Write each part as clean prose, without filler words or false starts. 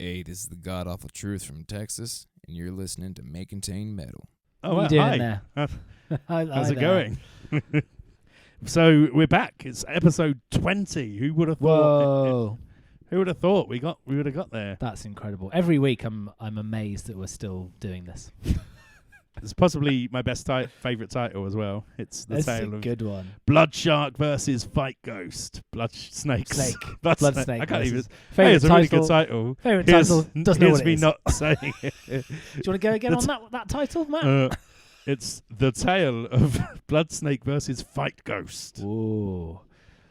Hey, this is the God Awful Truth from Texas, and you're listening to May Contain Metal. Oh, what are you doing hi. there? How's it going? So we're back. It's episode 20. Who would have thought? Whoa, Who would have thought we would have got there? that's incredible. Every week I'm amazed that we're still doing this. It's possibly my best favourite title as well. It's the That's a tale of good one. Blood Shark versus Fight Ghost. Blood Snakes. Snake. Blood Snake I can't even. versus- Hey, Favourite it's a really good title. Favourite title. Doesn't know here's what it me is. not saying it. Do you want to go again on that title, Matt? It's the tale of Blood Snake versus Fight Ghost. Ooh,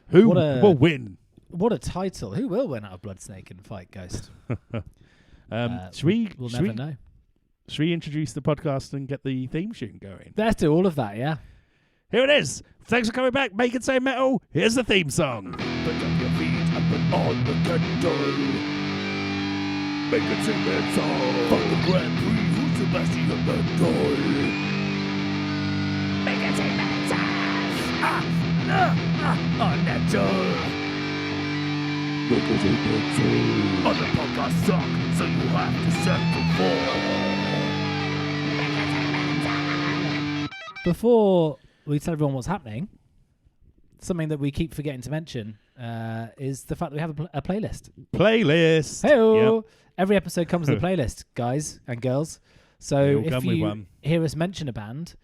Who What a- will win? what a title! Who will win out of Blood Snake and Fight Ghost? Should we? We'll should never we know. Should we introduce the podcast and get the theme tune going? Let's do all of that, yeah. Here it is. Thanks for coming back. Make it say metal. Here's the theme song. Put up your feet and put on the kettle. Make it say metal. Fuck the Grand Prix, who's the best in the metal? Make it say metal. Metal. Make it say metal. Other podcasts suck, so you have to settle for. Make it say metal. Before we tell everyone what's happening, something that we keep forgetting to mention is the fact that we have a playlist. Playlist. Hey-o! Yep. Every episode comes with a playlist, guys and girls. They So all if come with you one. hear us mention a band,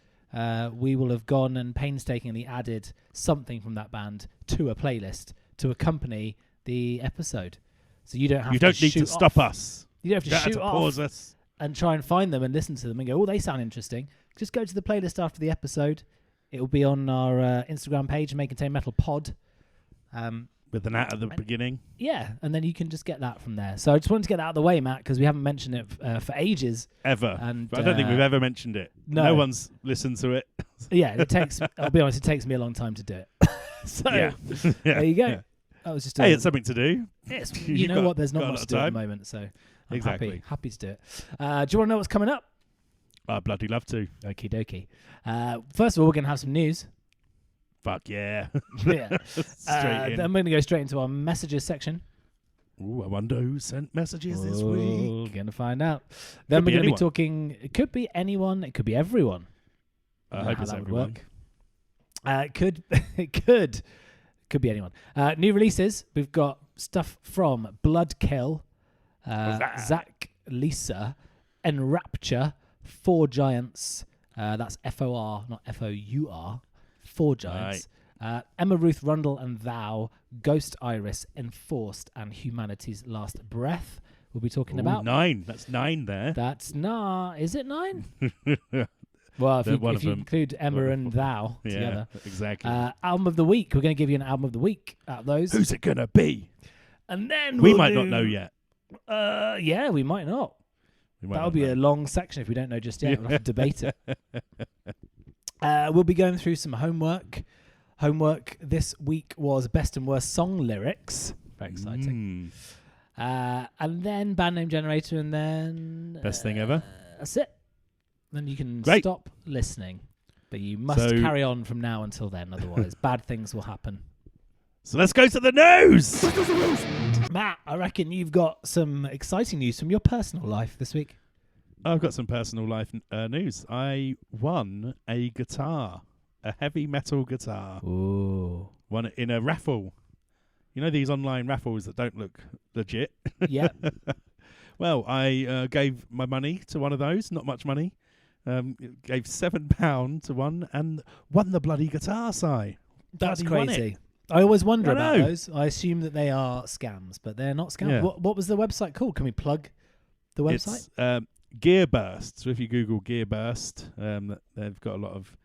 we will have gone and painstakingly added something from that band to a playlist to accompany the episode. So you don't have You to don't need shoot to stop off. us. You don't have to You don't have shoot to off pause us. and try and find them and listen to them and go, oh, they sound interesting. Just go to the playlist after the episode. It will be on our Instagram page, May Contain Metal Pod. With an at the beginning. Yeah, and then you can just get that from there. So I just wanted to get that out of the way, Matt, because we haven't mentioned it for ages. Ever. And But I don't think we've ever mentioned it. no. one's listened to it. Yeah, it takes. I'll be honest, it takes me a long time to do it. So Yeah. there you go. Yeah. That was just. Hey, it's something to do. It's, You've you know got- what? There's not got a much lot to of do at the time. moment, so I'm Exactly. happy to do it. Do you want to know what's coming up? I'd bloody love to. Okie dokie. First of all, we're gonna have some news. Fuck yeah. Yeah. Straight in. Then we're gonna go straight into our messages section. Ooh, I wonder who sent messages this We're week. gonna find out. Then be we're gonna anyone. be talking. It could be anyone. It could be everyone. I Don't know hope how it's that would everyone. work. It could be anyone. New releases. We've got stuff from Bloodkill, that? Zach Lisa, Enrapture, Four Giants. That's FOR, not FOUR. Four Giants. Emma Ruth Rundle and Thou, Ghost Iris, Enforced, and Humanity's Last Breath. We'll be talking Ooh, about. 9. That's 9 there. That's is it 9? Well, They're one if of you them. include Emma and Thou Yeah, together. exactly. Album of the week. We're going to give you an album of the week out of those. Who's it gonna be? And then We we'll might not do- know yet. Yeah, we might not. We might That'll not be know. a long section if we don't know just yet. Yeah. We'll have to debate it. We'll be going through some homework. Homework this week was best and worst song lyrics. Very exciting. And then band name generator, and then Best thing ever. That's it. Then you can Great. stop listening, but you must So- carry on from now until then. Otherwise, bad things will happen. So let's go to the news. Matt, I reckon you've got some exciting news from your personal life this week. I've got some personal life news. I won a guitar, a heavy metal guitar. Ooh. Won it in a raffle. You know these online raffles that don't look legit? Yeah. Well, I gave my money to one of those, not much money. Gave £7 to one and won the bloody guitar, Si. That's Bloody won it. crazy. I always wonder I about know. those. I assume that they are scams, but they're not scams. Yeah. What was the website called? Can we plug the website? It's Gearburst. So if you Google Gearburst, they've got a lot of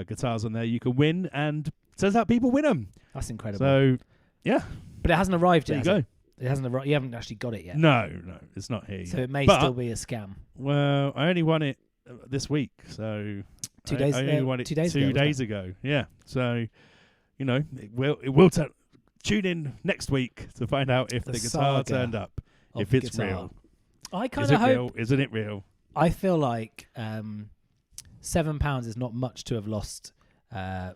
guitars on there you can win, and turns out people win them. That's incredible. So, yeah, but it hasn't arrived there yet. you has go. It hasn't arrived. You haven't actually got it yet. No, it's not here So yet. it may But- still be a scam. Well, I only won it this week, so 2 days. I only won it 2 days. 2 ago, wasn't days it? ago. Yeah, so it will tune in next week to find out if The the guitar saga turned up, of if it's guitar. real. I Is kind it of hope. real? Isn't it real? I feel like £7 is not much to have lost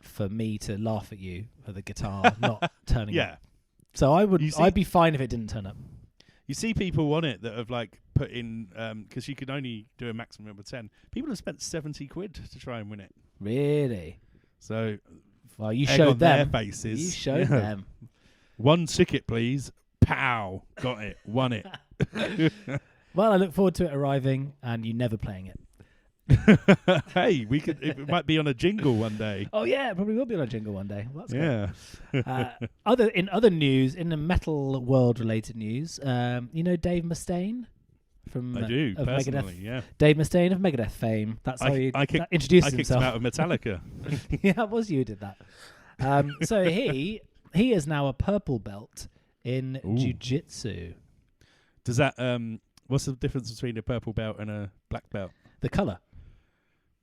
for me to laugh at you for the guitar not turning up. Yeah. So You see- I'd be fine if it didn't turn up. You see people on it that have like put in because you can only do a maximum of 10. People have spent 70 quid to try and win it. Really? So Well, you egg showed on their them. faces. You showed them. One ticket, please. Pow! Got it. Won it. Well, I look forward to it arriving and you never playing it. Hey, we could. It might be on a jingle one day. Oh yeah, it probably will be on a jingle one day. Well, that's great. Yeah. Other news, in the metal world related news, you know Dave Mustaine from I do of personally. Megadeth. Yeah. Dave Mustaine of Megadeth fame. That's how he I kicked introduced him himself. out of Metallica. Yeah, it was you who did that. So he is now a purple belt in Ooh. jiu-jitsu. Does that what's the difference between a purple belt and a black belt? The colour.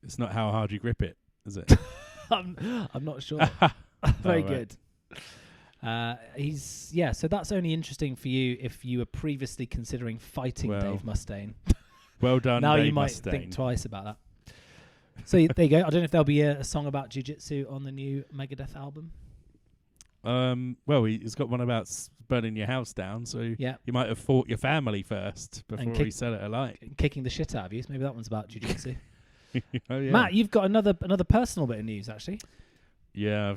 It's not how hard you grip it, is it? I'm not sure. Very Alright. good. So that's only interesting for you if you were previously considering fighting Well, Dave Mustaine. Well done, Now Dave you might Mustaine. think twice about that. So there you go. I don't know if there'll be a song about jiu-jitsu on the new Megadeth album. Well, he's got one about burning your house down, so Yeah, you might have fought your family first before kick- he set it alight. kicking the shit out of you. So maybe that one's about jiu-jitsu. Oh, yeah. Matt, you've got another personal bit of news actually. Yeah,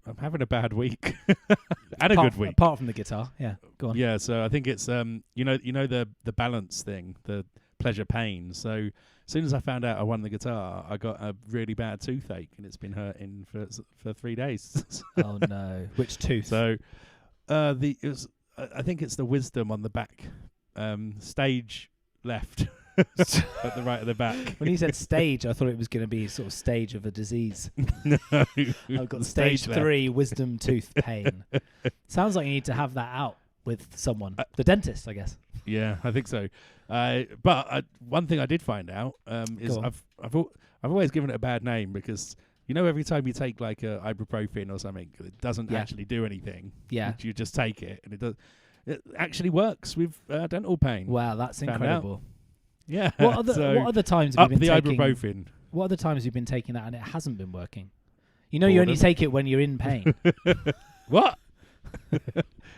I'm having a bad week and a Apart good week. apart from the guitar. Yeah, go on. Yeah, so I think it's you know the balance thing, the pleasure pain. So as soon as I found out I won the guitar, I got a really bad toothache, and it's been hurting for 3 days. Oh no, which tooth? So I think it's the wisdom on the back, stage left at the right of the back. When you said stage, I thought it was going to be sort of stage of a disease. No, I've got stage left. 3 wisdom tooth pain. Sounds like you need to have that out with someone, the dentist, I guess. Yeah, I think so. But one thing I did find out is Go on. I've always given it a bad name because every time you take like a ibuprofen or something, it doesn't Yeah. actually do anything. Yeah. You just take it, and it actually works with dental pain. Wow, that's Found out. incredible. Yeah. What So other times have up you the been taking? ibuprofen. What other times have you been taking that and it hasn't been working? You know, you only Boredom. take it when you're in pain. What?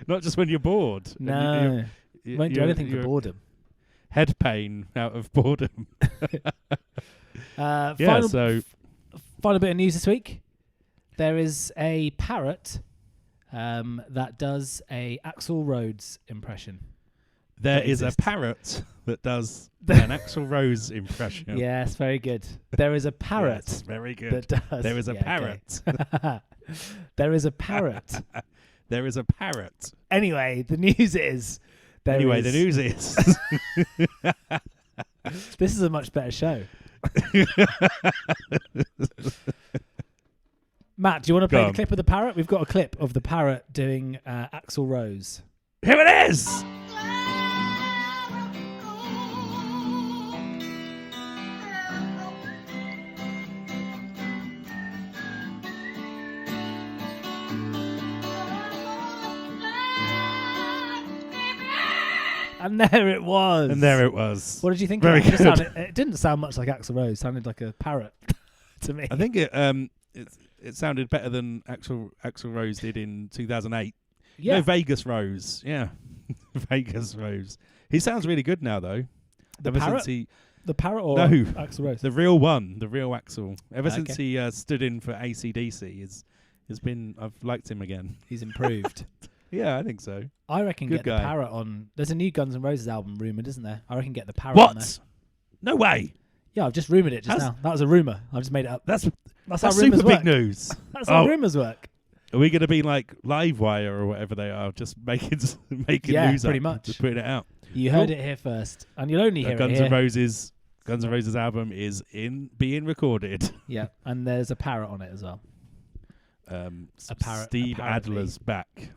Not just when you're bored. and No, you- won't do you're- anything for you're boredom. Head pain out of boredom. Yeah. Final bit of news this week. There is a parrot that does a Axl Rhodes impression. There that is a exists. parrot that does an Axl Rose impression. Yes, very good. There is a parrot Yes, very good. that does. There is a Yeah, parrot. okay. There is a parrot. There is a parrot. Anyway, the news is. The news is. This is a much better show. Matt, do you want to play Go the on. clip of the parrot? We've got a clip of the parrot doing Axl Rose. Here it is. And there it was. And there it was. What did you think? Very of that? good. It didn't sound much like Axl Rose. It sounded like a parrot to me. I think it sounded better than Axl Rose did in 2008. yeah. No, Vegas Rose. Yeah. Vegas Rose. He sounds really good now, though. The Ever parrot? since he, The parrot or No. Axl Rose? the real one, the real Axl. Ever Okay. since he stood in for AC/DC, I've liked him again. He's improved. Yeah, I think so. I reckon Good get guy. the parrot on. There's a new Guns N' Roses album rumoured, isn't there? I reckon get the parrot on there. What? No way. Yeah, I've just rumoured it just How's- now. That was a rumour. I've just made it up. That's That's how rumours super work. big news. That's how Oh. rumours work. Are we going to be like Livewire or whatever they are, just making Yeah, news pretty up, much. just putting it out? You heard Cool. it here first, and you'll only hear Guns it here. N' Roses album is being recorded. Yeah, and there's a parrot on it as well. A parrot- Steve apparently. Adler's back.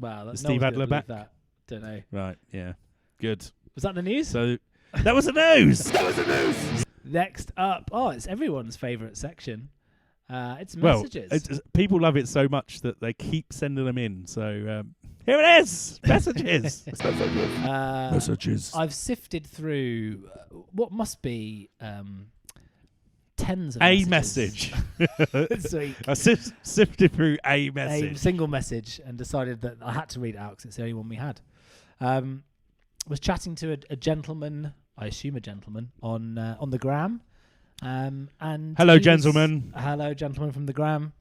Wow, that's Is Steve Adler back? That. Don't know. Right, yeah. Good. Was that the news? So that was the news. Next up, it's everyone's favourite section. It's Well, messages. people love it so much that they keep sending them in. So here it is. Messages. Messages. I've sifted through what must be tens of A messages message. this week. I sifted through a A message. single message and decided that I had to read it out because it's the only one we had. Was chatting to a gentleman, I assume a gentleman, on the gram. And Hello, he was- gentlemen. hello, gentleman from the gram.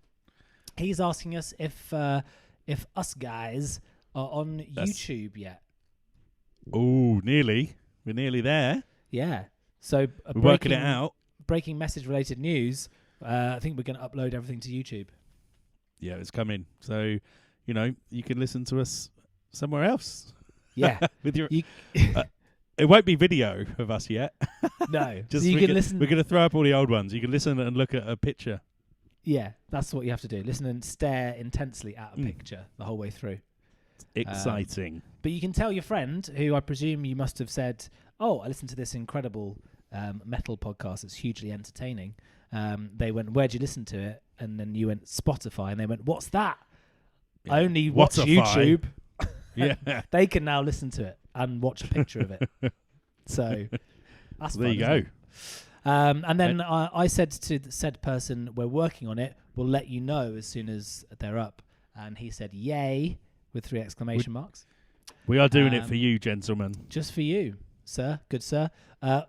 He's asking us if us guys are on YouTube yet. Oh, nearly. We're nearly there. Yeah. So We're working it out. Breaking message related news. I think we're going to upload everything to YouTube. Yeah, it's coming. So, you can listen to us somewhere else. Yeah. With your. You- It won't be video of us yet. No. Just so you we can can- listen. We're going to throw up all the old ones. You can listen and look at a picture. Yeah, that's what you have to do. Listen and stare intensely at a Mm. picture the whole way through. Exciting. But you can tell your friend, who I presume you must have said, "Oh, I listened to this incredible metal podcast. It's hugely entertaining." They went, "Where'd you listen to it?" And then you went, "Spotify." And they went, "What's that?" Yeah. I only watch Whatify. YouTube. Yeah. They can now listen to it and watch a picture of it. So that's There fun, you isn't go. it? And then I said to the said person, "We're working on it. We'll let you know as soon as they're up." And he said, "Yay!" with 3 exclamation marks. We are doing it for Um, you, gentlemen. Just for you, sir. Good sir.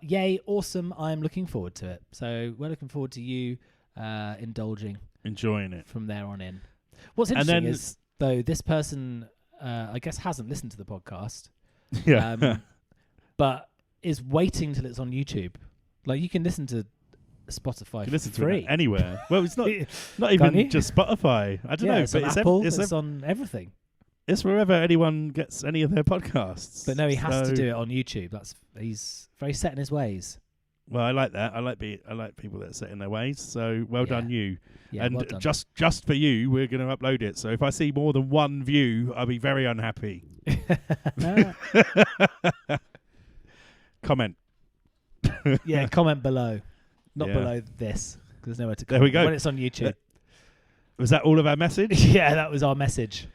Yay, awesome. I'm looking forward to it. So we're looking forward to you indulging Enjoying it. from there on in. What's And interesting then- is, though, this person, I guess, hasn't listened to the podcast, Yeah. but is waiting till it's on YouTube. Like, you can listen to Spotify You can listen for to free. it anywhere. Well, it's not Can't even you? just Spotify. I don't Yeah, know, it's but on it's Apple. it's It's on everything. it's wherever anyone gets any of their podcasts. But no, he has to So- do it on YouTube. He's very set in his ways. Well, I like that. I like people that are set in their ways. So well Yeah. done, you. Yeah, and well done. just for you, we're going to upload it. So if I see more than one view, I'll be very unhappy. Comment. Yeah, comment below. Not Yeah. below this, because there's nowhere to There comment. we go. When it's on YouTube. Was that all of our message? Yeah, that was our message.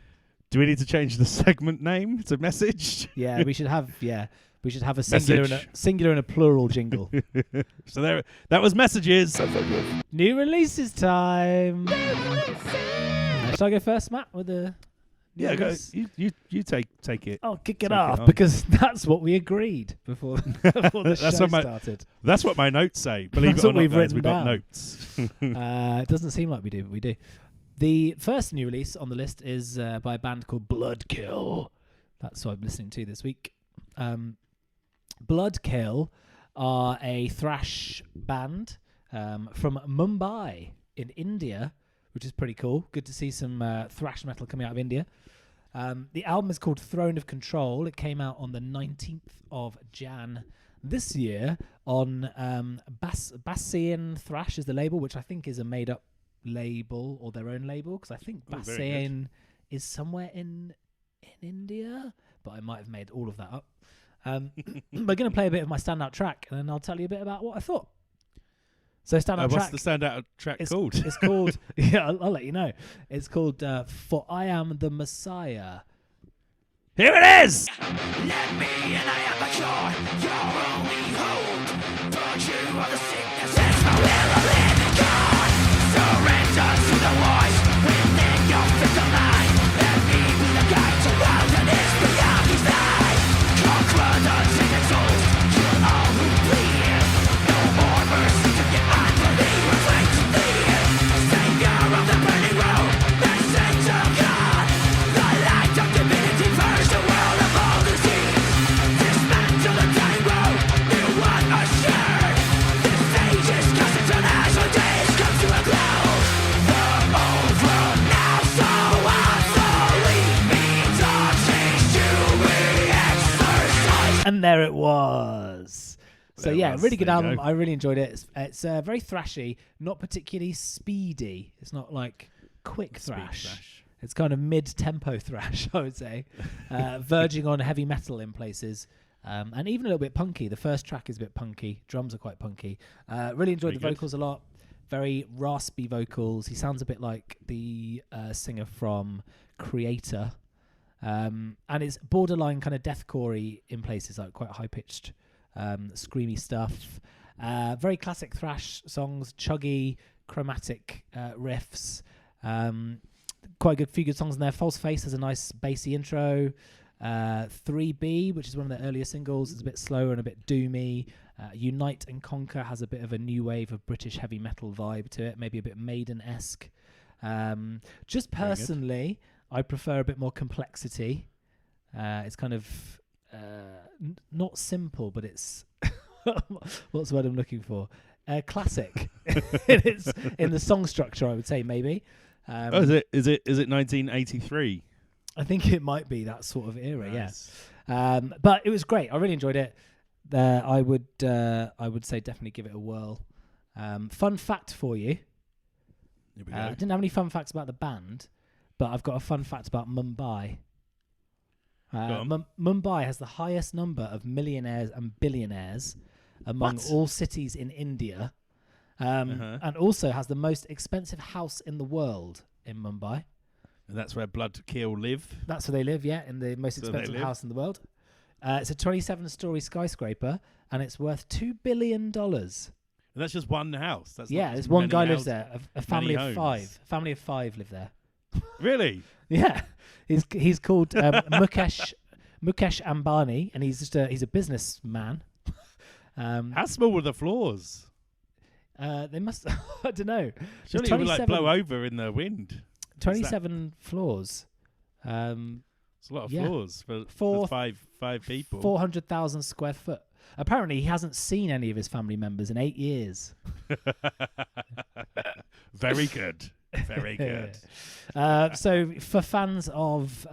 Do we need to change the segment name to message? Yeah, we should have a Message. singular and a plural jingle. So there, that was messages. New releases time. Should I go first, Matt, with the new Yeah, go, release? you take it. I'll kick Take it it off on. because that's what we agreed before the That's show what my- started. That's what my notes say. Believe That's it or what not, we've guys, written we've got down. notes. It doesn't seem like we do, but we do. The first new release on the list is by a band called Bloodkill. That's what I'm listening to this week. Bloodkill are a thrash band from Mumbai in India, which is pretty cool. Good to see some thrash metal coming out of India. The album is called Throne of Control. It came out on the 19th of Jan this year on Bassian Thrash is the label, which I think is a made-up label or their own label, because I think Oh, very Bassian is somewhere in India, but I might have made all of that up. We're going to play a bit of my standout track, and then I'll tell you a bit about what I thought. So standout What's track. the standout track called? It's called. Yeah, I'll let you know. It's called "For I Am the Messiah." Here it is. Let me and I am the cure, your only hope. Purge you of the sickness and the will of living God. Surrender to the voice within your physical mind. Let me be the guide to wilderness beyond these nights. Conquer the tainted souls, kill all who bleed. No more mercy to get unbelievers like to lead. Savior of the burning road, message of God. The light of divinity purge the world of all disease. Dismantle the dying road, new one assured. This age is cast into ash, our days come to a close. The old world now so obsolete means our change to re-exercise. And there it was. So There it yeah, was. really good There you album. go. I really enjoyed it. It's very thrashy, not particularly speedy. It's not like quick thrash. It's kind of mid-tempo thrash, I would say, verging on heavy metal in places, and even a little bit punky. The first track is a bit punky. Drums are quite punky. Really enjoyed Pretty the good. vocals a lot. Very raspy vocals. He sounds a bit like the singer from Creator. And it's borderline kind of deathcore-y in places, like quite high-pitched, screamy stuff. Very classic thrash songs, chuggy, chromatic riffs. Quite a few good songs in there. False Face has a nice bassy intro. 3B, which is one of their earlier singles, is a bit slower and a bit doomy. Unite and Conquer has a bit of a new wave of British heavy metal vibe to it, maybe a bit Maiden-esque. Just personally, I prefer a bit more complexity. It's kind of not simple, but it's what's the word I'm looking for? Classic. It's in the song structure, I would say, maybe. Is it 1983? I think it might be that sort of era, Nice. yeah. But it was great. I really enjoyed it. I would say definitely give it a whirl. Fun fact for you. Here we go. I didn't have any fun facts about the band, but I've got a fun fact about Mumbai. Go on. Mumbai has the highest number of millionaires and billionaires among What? all cities in India, and also has the most expensive house in the world in Mumbai. And that's where Blood Kill live. That's where they live, yeah, in the most So they expensive live. house in the world. It's a 27-story skyscraper, and it's worth $2 billion. And that's just one house. That's Yeah, not there's one many guy lives houses. there. A family of homes. 5. Family of 5 live there. Really? Yeah, he's called Mukesh Ambani, and he's just he's a businessman. How small were the floors? They must. I don't know. Surely it would like blow over in the wind. 27 floors. It's a lot of Yeah. floors for Four- five people. 400,000 square foot. Apparently, he hasn't seen any of his family members in 8 years. Very good. Very good. So, for fans of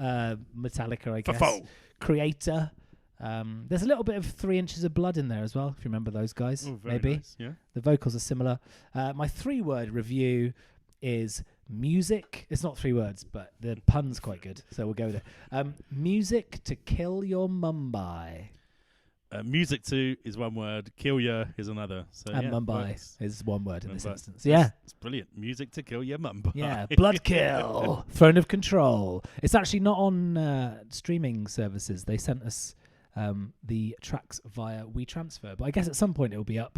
Metallica, I guess, Full. Creator, there's a little bit of 3 Inches of Blood in there as well, if you remember those guys. Oh, very maybe. nice. Yeah. The vocals are similar. My 3-word review is music. It's not 3 words, but the pun's quite good, so we'll go with it. Music to kill your Mumbai. Music to is one word. Kill ya is another. So And yeah, Mumbai works. is one word in this Mumbai. instance. Yeah. It's brilliant. Music to kill your Mumbai. Yeah, Blood Kill, Throne of Control. It's actually not on streaming services. They sent us the tracks via WeTransfer, but I guess at some point it will be up.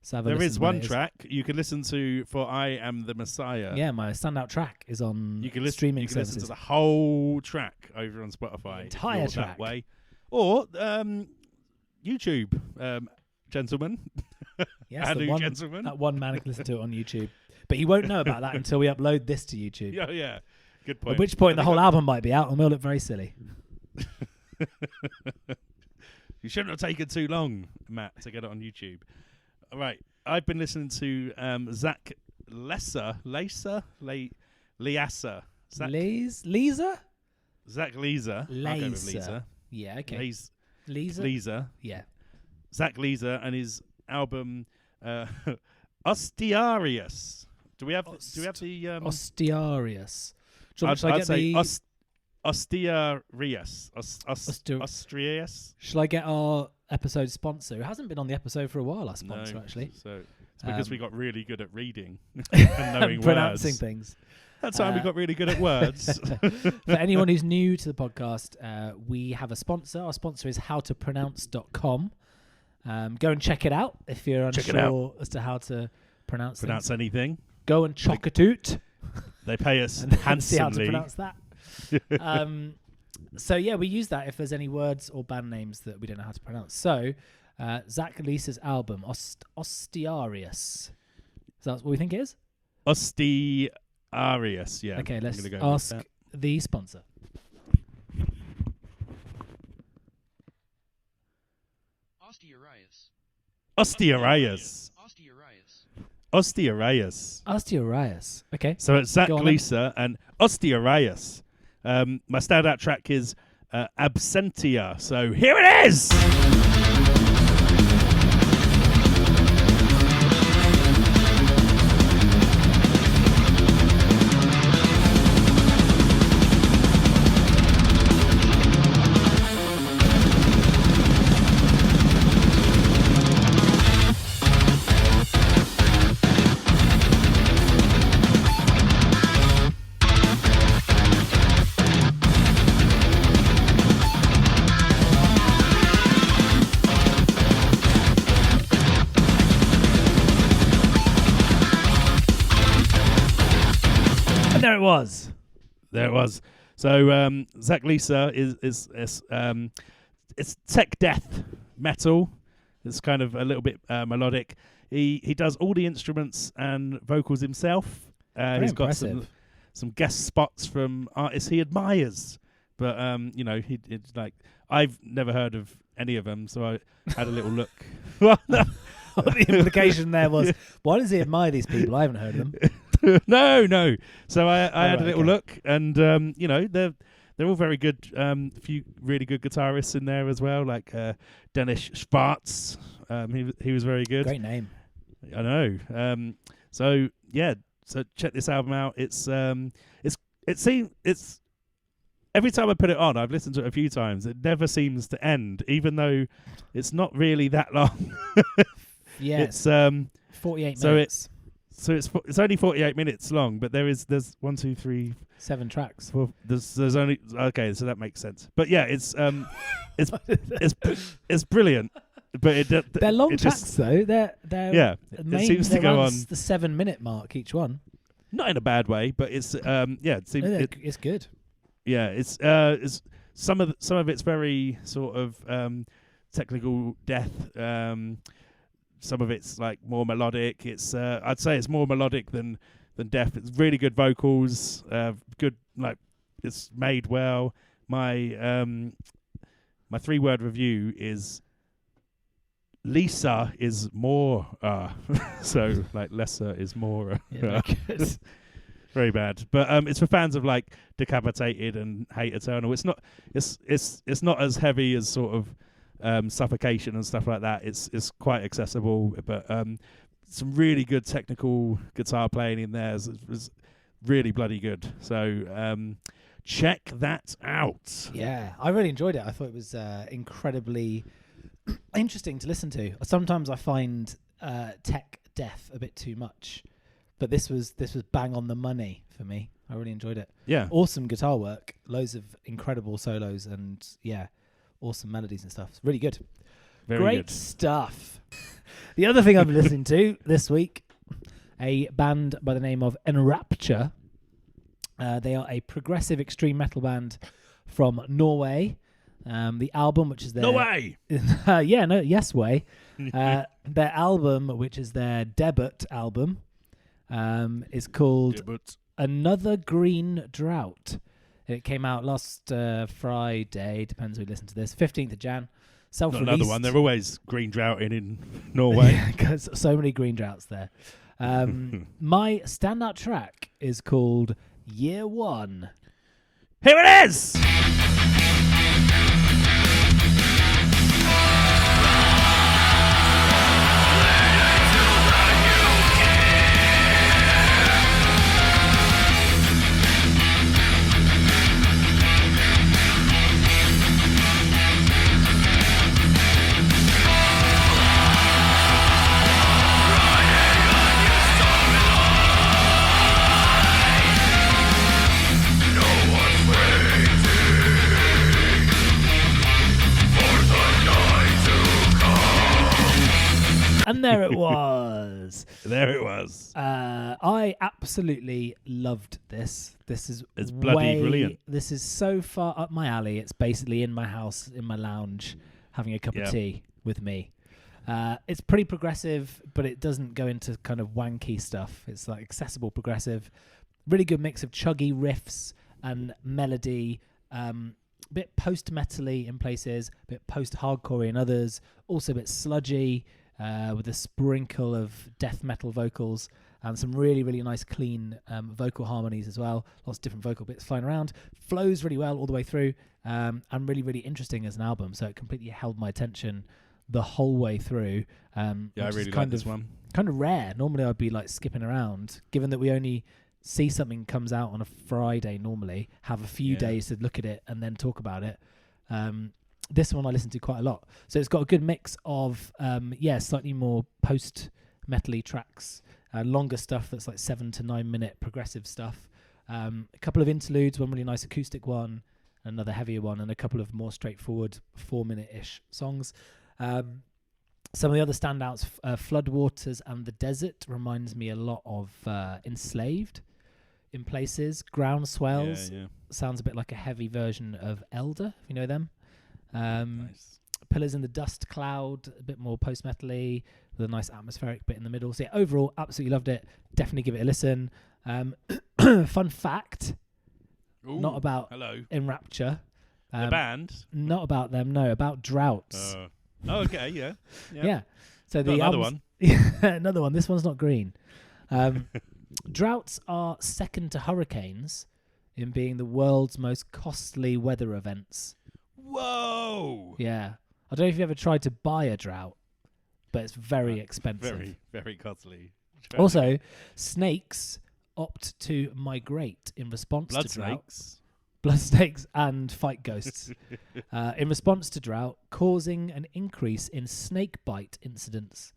So have a There listen is when one it is. track you can listen to for "I Am the Messiah." Yeah, my standout track is on You can listen. streaming You can services. listen to the whole track over on Spotify. if entire you're track. that way, or YouTube, gentlemen. Yes, Hello, the one, gentlemen. that one man can listen to it on YouTube, but he won't know about that until we upload this to YouTube. Yeah, yeah. Good point. At which point And the they whole got- album might be out, and we'll look very silly. You shouldn't have taken too long, Matt, to get it on YouTube. All right, I've been listening to Zach Liasa. Lisa? Zach Liasa. I'll go with Lisa. Lisa. Yeah, okay. Lisa. Lisa? Yeah. Zach Liasa and his album Ostiarius. Do we have the Ostiarius. Shall I I'd get say the? Ostiarius. Oster- Ostrius. Shall I get our episode sponsor? Who hasn't been on the episode for a while, our sponsor, No, actually. So it's because we Um, got really good at reading and knowing pronouncing words. things. That time we got really good at words. For anyone who's new to the podcast, we have a sponsor. Our sponsor is howtopronounce.com. Go and check it out if you're Check it unsure as to how to pronounce Pronounce things. anything. Go and chock it out They pay us and then see how to handsomely. pronounce that. So yeah, we use that if there's any words or band names that we don't know how to pronounce. So Zach Lisa's album Ostiarius. Is that what we think it is? Ostiarius, yeah. Okay, I'm let's gonna go with ask that. the sponsor. Ostiarius. Ostiarius. Okay. So it's Zach Go on then. Lisa and Ostiarius. My standout track is Absentia. So here it is! And there it was. There it was. So Zach Lisa is it's tech death metal. It's kind of a little bit melodic. He does all the instruments and vocals himself. Very He's got impressive. some guest spots from artists he admires. But it's like I've never heard of any of them, so I had a little look. The implication there was, why does he admire these people? I haven't heard of them. No. So I had a little okay. look, and they're all very good. A few really good guitarists in there as well, like Dennis Schwartz. He was very good. Great name. I know. So check this album out. It's every time I put it on, I've listened to it a few times. It never seems to end, even though it's not really that long. Yeah, It's 48 so minutes. it's only 48 minutes long, but there's 1, 2, 3, 7 tracks. 4. There's only okay, so that makes sense. But yeah, it's brilliant. But They're long it tracks just, though. They're yeah. It seems to they're go around on the 7-minute mark each one. not in a bad way, but it's it seems It's good. yeah, it's some of it's very sort of technical death. Some of it's like more melodic. It's I'd say it's more melodic than death. It's really good vocals. Good, like, it's made well. My 3-word review is Lisa is more. So like lesser is more. Yeah, very good. Very bad, but it's for fans of like Decapitated and Hate Eternal. It's not not as heavy as sort of Suffocation and stuff like that. It's quite accessible, but some really good technical guitar playing in there is really bloody good. So check that out. Yeah, I really enjoyed it. I thought it was incredibly interesting to listen to. Sometimes I find tech death a bit too much, but this was bang on the money for me. I really enjoyed it. Yeah, Awesome guitar work, loads of incredible solos, and yeah, awesome melodies and stuff. It's really good. very Great good. stuff. The other thing I've been listening to this week, a band by the name of Enrapture. They are a progressive extreme metal band from Norway. The album, which is their No way. Yes way. Their album, which is their debut album, is called Another Green Drought. It came out last Friday, depends who listens to this, 15th of Jan. Not Self-released. another one. They're always green droughting in Norway. Because so many green droughts there. My standout track is called Year One. Here it is. And there it was. There it was. I absolutely loved this. It's bloody brilliant. This is so far up my alley. It's basically in my house, in my lounge, having a cup of tea with me. It's pretty progressive, but it doesn't go into kind of wanky stuff. It's like accessible progressive. Really good mix of chuggy riffs and melody. Bit post-metal-y in places, bit post-hardcore in others. Also a bit sludgy. With a sprinkle of death metal vocals and some really, really nice clean vocal harmonies as well. Lots of different vocal bits flying around. Flows really well all the way through, and really, really interesting as an album. So it completely held my attention the whole way through. Yeah, I really like this one. Kind of rare. Normally I'd be like skipping around, given that we only see something comes out on a Friday normally, have a few days to look at it and then talk about it. This one I listen to quite a lot. So it's got a good mix of, slightly more post-metal-y tracks, longer stuff that's like 7 to 9 minute progressive stuff. A couple of interludes, one really nice acoustic one, another heavier one, and a couple of more straightforward 4-minute-ish songs. Some of the other standouts, Floodwaters and The Desert reminds me a lot of Enslaved. in places. Groundswells Yeah. sounds a bit like a heavy version of Elder, if you know them. Nice. Pillars in the Dust Cloud, a bit more post-metally, with a nice atmospheric bit in the middle. So yeah, overall, absolutely loved it. Definitely give it a listen. Fun fact, Ooh, not about hello. Enrapture. The band. Not about them, no, about Droughts. Oh, okay, yeah. Yeah. So Got the another album's- one. another one. This one's not green. Droughts are second to hurricanes in being the world's most costly weather events. Whoa! Yeah. I don't know if you've ever tried to buy a drought, but it's very expensive. Very, very costly. Also, snakes opt to migrate in response blood to drought. snakes. Blood snakes and fight ghosts. In response to drought, causing an increase in snake bite incidents.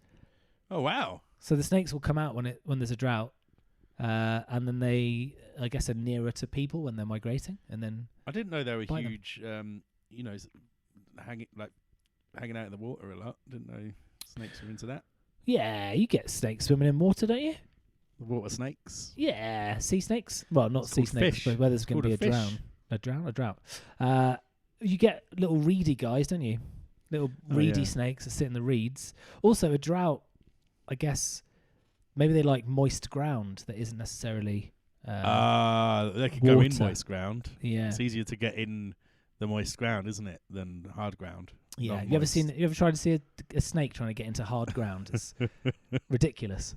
Oh wow! So the snakes will come out when there's a drought, and then they, I guess, are nearer to people when they're migrating, and then I didn't know they were Bite them. huge. Hanging out in the water a lot. Didn't know snakes were into that. yeah, you get snakes swimming in water, don't you? The water snakes. Yeah, sea snakes. Well, not It's sea called snakes, fish. but where there's going to Called be a a fish. drought. You get little reedy guys, don't you? Little reedy yeah. snakes that sit in the reeds. Also, a drought, I guess, maybe they like moist ground that isn't necessarily. They could go in water. moist ground. Yeah, It's easier to get in the moist ground, isn't it, than hard ground? yeah. not You moist. You ever tried to see a snake trying to get into hard ground? It's ridiculous.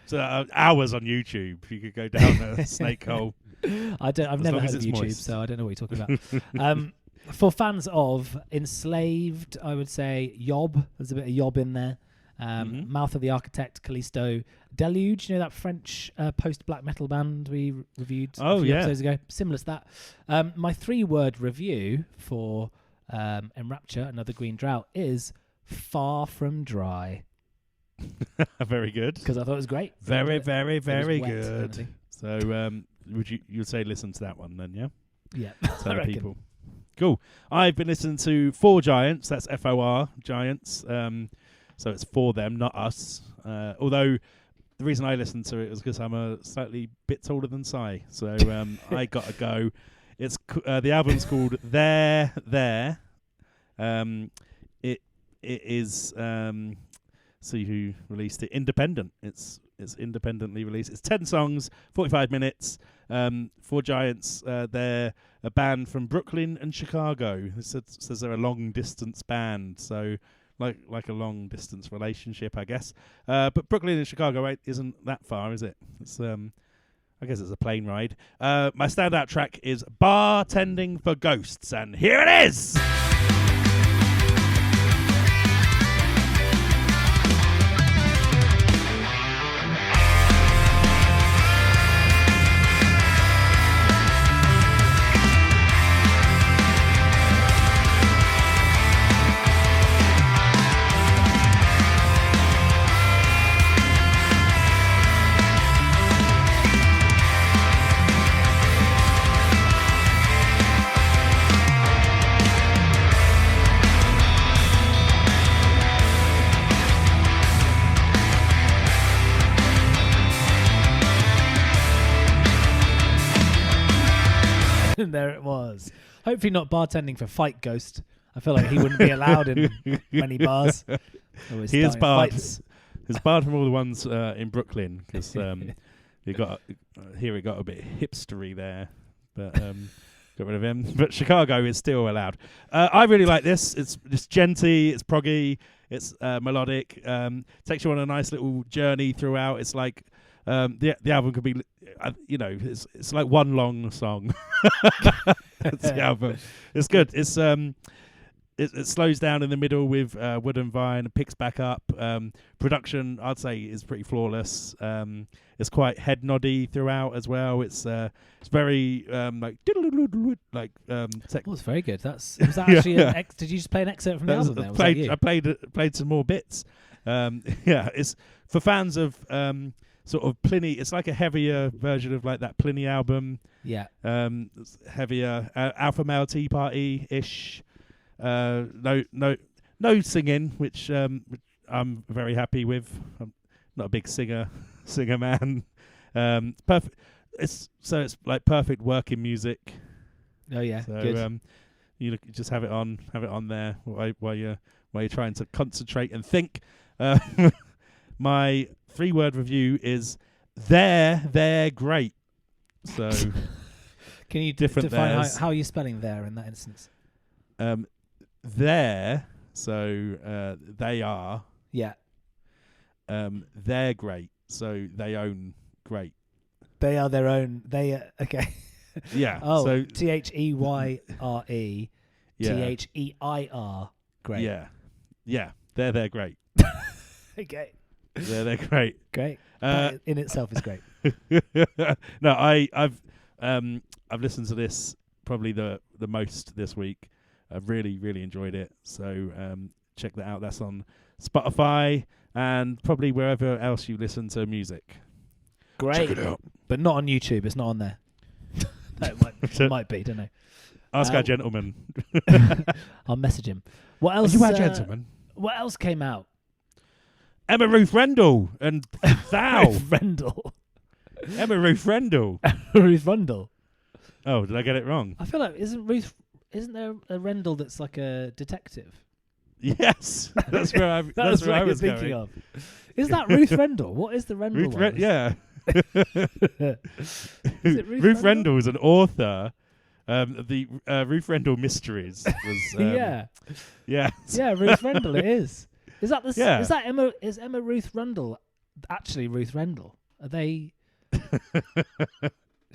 So hours on YouTube, you could go down a snake hole. I've As never long heard as of it's YouTube, moist. so I don't know what you're talking about. For fans of Enslaved, I would say Yob. There's a bit of Yob in there. Mhm. Mouth of the Architect, Callisto, Deluge. You know that French post-black metal band we reviewed Oh, a few yeah. episodes ago? Similar to that. My 3-word review for Enrapture, Another Green Drought, is far from dry, Very good. because I thought it was great. Very, very, It was very wet, kind of good. thing. So, you'd say listen to that one then, yeah? Yeah, To I other reckon. people. Cool. I've been listening to 4 Giants. That's FOR Giants. So it's for them, not us. Although the reason I listened to it was because I'm a slightly bit taller than Si. So I got to go. It's the album's called There. It is. See who released it. Independent. It's independently released. It's 10 songs, 45 minutes. 4 Giants. They're a band from Brooklyn and Chicago. It says they're a long distance band. So like a long distance relationship, I guess. But Brooklyn and Chicago isn't that far, is it? It's I guess it's a plane ride. My standout track is Bartending for Ghosts, and here it is. And there it was. Hopefully not bartending for Fight Ghost. I feel like he wouldn't be allowed in many bars. Always He is starting barred. fights. He's barred from all the ones in Brooklyn because he got here. He got a bit hipstery there, but got rid of him. But Chicago is still allowed. I really like this. It's genty. It's proggy. It's melodic. Takes you on a nice little journey throughout. It's like the album could be, it's like one long song. That's the album. It's good. It's it slows down in the middle with Wood and Vine, picks back up. Production, I'd say, is pretty flawless. It's quite head noddy throughout as well. It's very like Oh, it's very good. Was that actually Yeah. did you just play an excerpt from the That was- album there? Was that you? I played some more bits. Yeah, it's for fans of sort of Pliny. It's like a heavier version of like that Pliny album. Yeah. It's heavier, Alpha Male Tea Party ish. No singing, which I'm very happy with. I'm not a big singer man. Perfect. it's like perfect working music. Oh yeah, So good. you just have it on there while you're trying to concentrate and think. My 3-word review is they're great. So Can you different define theirs. how are you spelling there in that instance? they're so they are Yeah, they're great. So they own great. they are their own. Okay. Yeah. Oh, So THEYRE yeah. THEIR. Great. Yeah. They're great. Okay. They're great. Great. Uh, That in itself is great. No, I've listened to this probably the most this week. I've really enjoyed it. So check that out. That's on Spotify and probably wherever else you listen to music. Great. Check it out. But not on YouTube. It's not on there. It might be. Don't know. Ask our gentleman. I'll message him. What Are else? you our gentleman? What else came out? Emma Ruth Rendell and Thou. Ruth Rendell. Emma Ruth Rendell. Ruth Rendell. Oh, did I get it wrong? I feel like isn't there a Rendell that's like a detective? Yes, that's where I. That's That's what where I you're was thinking going. of. Is that Ruth Rendell? What is the Rendell one? Yeah. Is it Ruth Ruth Rendell? Rendell is an author. The Ruth Rendell Mysteries was. Yeah. Yeah. Yeah, Ruth Rendell. It is. Is that the? Yeah. Is that Emma? Is Emma Ruth Rendell actually Ruth Rendell? Are they? She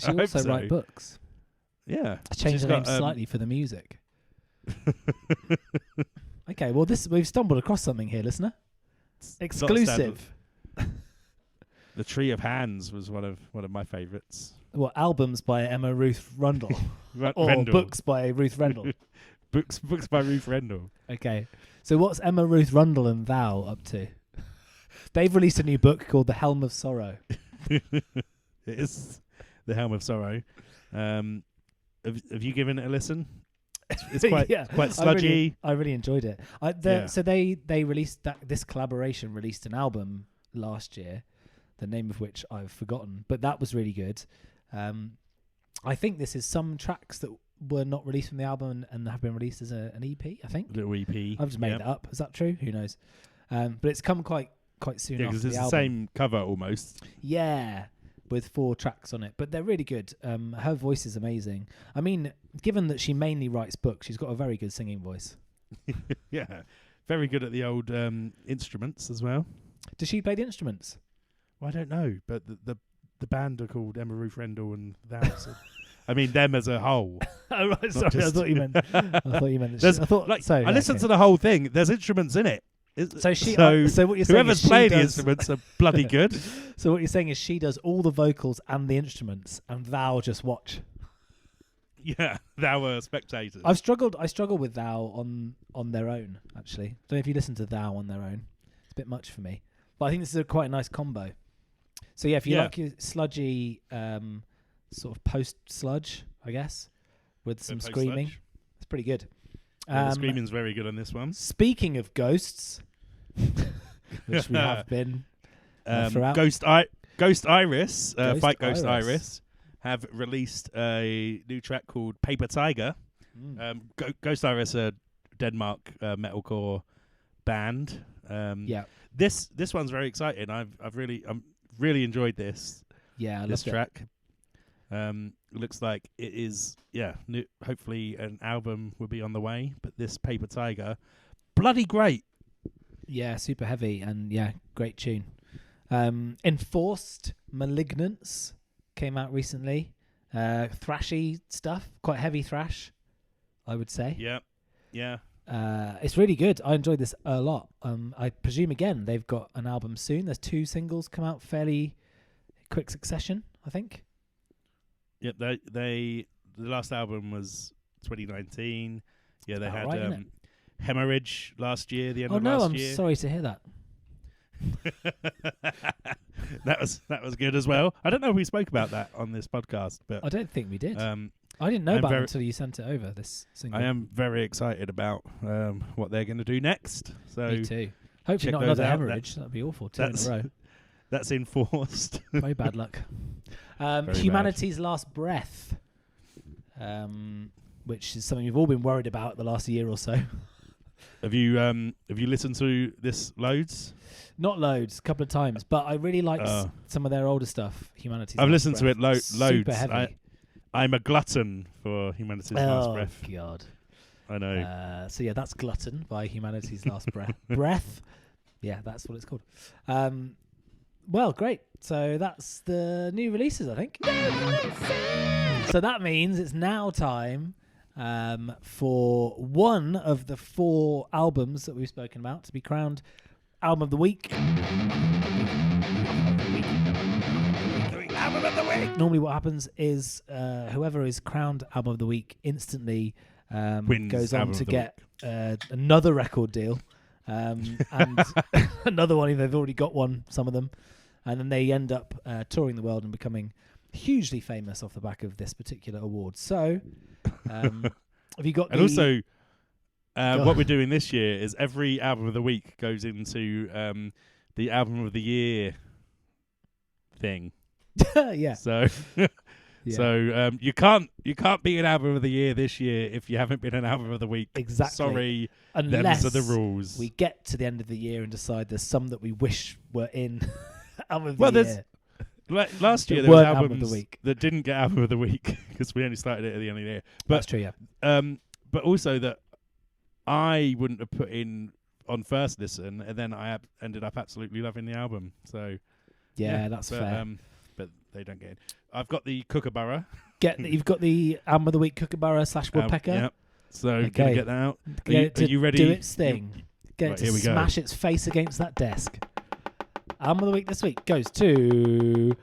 I hope also so. write books. Yeah. I changed She's the name got, slightly for the music. Okay, well, we've stumbled across something here, listener. Exclusive. The Tree of Hands was one of my favourites. What albums by Emma Ruth Rendell or Rendell. books by Ruth Rendell? Books by Ruth Rendell. Okay, so what's Emma Ruth Rendell and Thou up to? They've released a new book called The Helm of Sorrow. It is The Helm of Sorrow. Have you given it a listen? It's quite Yeah, quite sludgy. I really enjoyed it. Yeah. So they released this collaboration released an album last year, the name of which I've forgotten, but that was really good. I think this is some tracks that were not released from the album and have been released as an EP. I think Little EP. I've just made that up. Is that true? Who knows? But it's come quite soon Yeah, after because the it's album. the same cover almost. Yeah, with 4 tracks on it, but they're really good. Her voice is amazing. I mean, given that she mainly writes books, she's got a very good singing voice. Yeah, very good at the old instruments as well. Does she play the instruments? Well, I don't know, but the band are called Emma Ruth Rendell and Thou. So I mean, them as a whole. Oh right, sorry, I just- thought you meant. I thought you meant. There's, I thought. like, so, I listened to the whole thing. There's instruments in it. So she. so So what you're saying whoever's is she playing the does- instruments are bloody good. So what you're saying is she does all the vocals and the instruments, and Thou just watch. Yeah, Thou were spectators. I struggled with Thou on their own. Actually, don't know if you listen to Thou on their own. It's a bit much for me, but I think this is quite a nice combo. So yeah, if you Yeah. like your sludgy, sort of post sludge, I guess, with some Post-sludge. screaming, it's pretty good. Yeah, the screaming's very good on this one. Speaking of ghosts, which we have been throughout. Ghost Iris, Ghost Fight Ghost Iris. Iris, have released a new track called Paper Tiger. Ghost Iris, a Denmark metalcore band. Yeah, This one's very exciting. I've really enjoyed this yeah, I this loved it. track. Looks like it is new, hopefully an album will be on the way. But this Paper Tiger, bloody great. Yeah, super heavy and yeah, great tune. Enforced Malignance came out recently. Thrashy stuff, quite heavy thrash, I would say. Yeah. It's really good. I enjoyed this a lot. I presume again they've got an album soon. There's 2 singles come out fairly quick succession, I think. Yep, the last album was 2019. Yeah, they About had right, innit? Hemorrhage last year, the end Oh of no, last I'm year. sorry to hear that. that was good as well. I don't know if we spoke about that on this podcast, but I don't think we did. I didn't know I'm about it very- until you sent it over. This single. I am very excited about what they're going to do next. So Me too. Hopefully check not those another out. hemorrhage. That'd be awful. 2 in that's- a row. that's enforced. Very bad luck. Very Humanity's Last Breath, which is something we've all been worried about the last year or so. Have you listened to this loads? Not loads, a couple of times, but I really like some of their older stuff. Humanity's I've Last listened to Breath. it loads. Super heavy. I'm a glutton for Humanity's Last Breath. Oh God. I know. So yeah, that's Glutton by Humanity's Last Breath. Yeah, that's what it's called. Well, great. So that's the new releases, I think. So that means it's now time for one of the 4 albums that we've spoken about to be crowned Album of the Week. Album of the week. Normally what happens is whoever is crowned Album of the Week instantly Wins goes on Album to of the get another record deal and another one if they've already got one, some of them. And then they end up touring the world and becoming hugely famous off the back of this particular award. So have you got And also, what we're doing this year is every Album of the Week goes into the Album of the Year thing. yeah. So, Yeah. so you can't be an Album of the Year this year if you haven't been an Album of the Week. Exactly. Sorry, Unless them's are the rules. we get to the end of the year and decide there's some that we wish were in Album of Well, the there's- Year. Last The year there were word Album of albums the Week. that didn't get Album of the Week because we only started it at the end of the year. But That's true, yeah. but also that I wouldn't have put in on first listen, and then I ended up absolutely loving the album. So Yeah, that's but, fair. But they don't get in. I've got the Kookaburra. You've got the Album of the Week Kookaburra / Woodpecker. Yeah. So Okay. gonna get that out. Get it Are to you ready? do its thing. Get Right, it here to we go. smash its face against that desk. Album of the Week this week goes to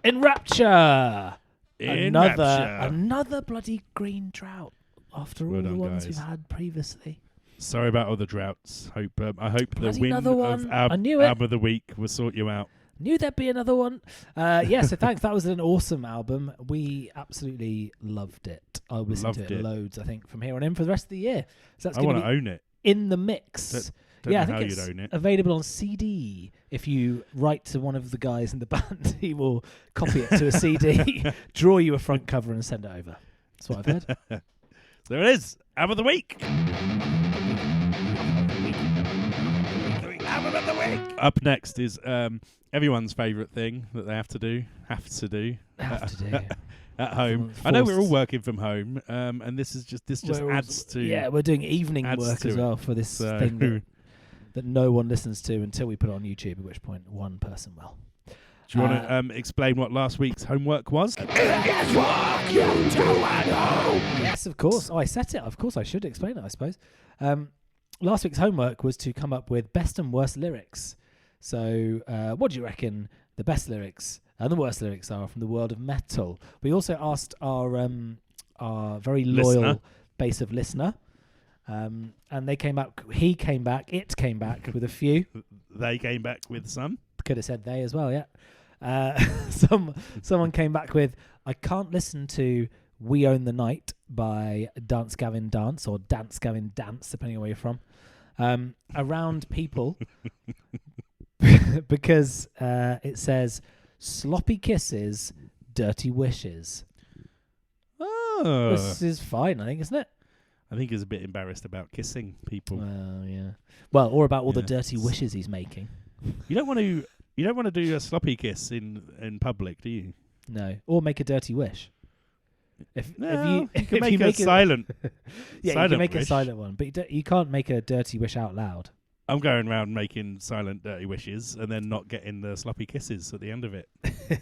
Enrapture. Another bloody green drought after Well all the done, ones guys. we've had previously. Sorry about all the droughts. I hope the Bloody win another of one. I knew it. Album of the Week will sort you out. Knew there'd be another one. Yeah, so thanks. That was an awesome album. We absolutely loved it. I'll listen to Loved it it. loads, I think, from here on in for the rest of the year. So that's I going want to to be own it. in the mix. Don't Yeah, I know think how it's you'd own it. available on CD. If you write to one of the guys in the band, he will copy it to a CD, draw you a front cover, and send it over. That's what I've heard. There it is. Album of the Week. Album of the week. Up next is everyone's favourite thing that they have to do Have to do. at home. Forced. I know we're all working from home, and this just We're all- adds to. Yeah, we're doing evening adds work to as it. well for this So- thing that no one listens to until we put it on YouTube, at which point one person will. Do you want to explain what last week's homework was? Yes, walk you to at home. Yes, of course. Oh, I set it. Of course, I should explain it, I suppose. Last week's homework was to come up with best and worst lyrics. So, what do you reckon the best lyrics and the worst lyrics are from the world of metal? We also asked our very loyal Listener. base of listener, and it came back with a few. They came back with some. Could have said they as well, yeah. Someone came back with, I can't listen to We Own the Night by Dance Gavin Dance or Dance Gavin Dance, depending on where you're from, around people because it says sloppy kisses, dirty wishes. Oh, This is fine, I think, isn't it? I think he's a bit embarrassed about kissing people. Well, yeah. Well, or about all the Yeah. dirty wishes he's making. You don't want to do a sloppy kiss in public, do you? No. Or make a dirty wish. If No, you can if make you a silent. yeah, you silent can make a wish. silent one, but you can't make a dirty wish out loud. I'm going around making silent, dirty wishes and then not getting the sloppy kisses at the end of it.